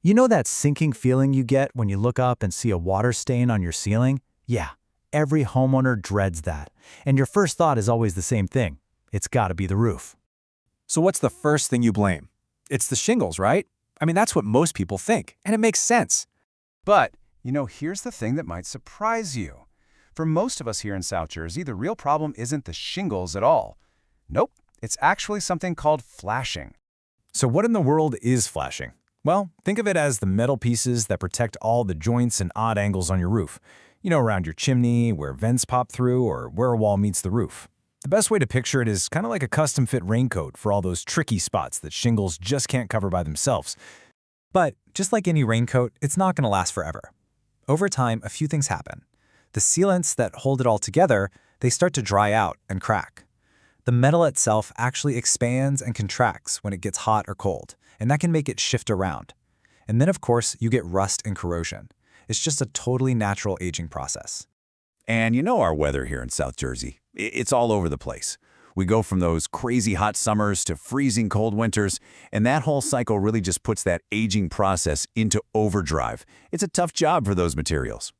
You know that sinking feeling you get when you look up and see a water stain on your ceiling? Yeah, every homeowner dreads that. And your first thought is always the same thing. It's gotta be the roof. So what's the first thing you blame? It's the shingles, right? I mean, that's what most people think, and it makes sense. But, here's the thing that might surprise you. For most of us here in South Jersey, the real problem isn't the shingles at all. Nope, it's actually something called flashing. So what in the world is flashing? Well, think of it as the metal pieces that protect all the joints and odd angles on your roof. Around your chimney, where vents pop through, or where a wall meets the roof. The best way to picture it is kind of like a custom-fit raincoat for all those tricky spots that shingles just can't cover by themselves. But just like any raincoat, it's not going to last forever. Over time, a few things happen. The sealants that hold it all together, they start to dry out and crack. The metal itself actually expands and contracts when it gets hot or cold, and that can make it shift around. And then, of course, you get rust and corrosion. It's just a totally natural aging process. And you know our weather here in South Jersey. It's all over the place. We go from those crazy hot summers to freezing cold winters, and that whole cycle really just puts that aging process into overdrive. It's a tough job for those materials.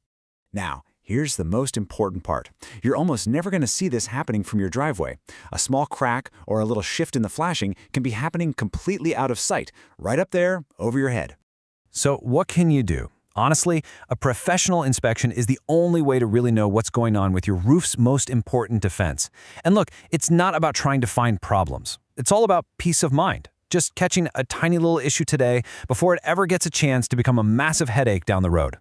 Now, here's the most important part. You're almost never going to see this happening from your driveway. A small crack or a little shift in the flashing can be happening completely out of sight, right up there over your head. So what can you do? Honestly, a professional inspection is the only way to really know what's going on with your roof's most important defense. And look, it's not about trying to find problems. It's all about peace of mind. Just catching a tiny little issue today before it ever gets a chance to become a massive headache down the road.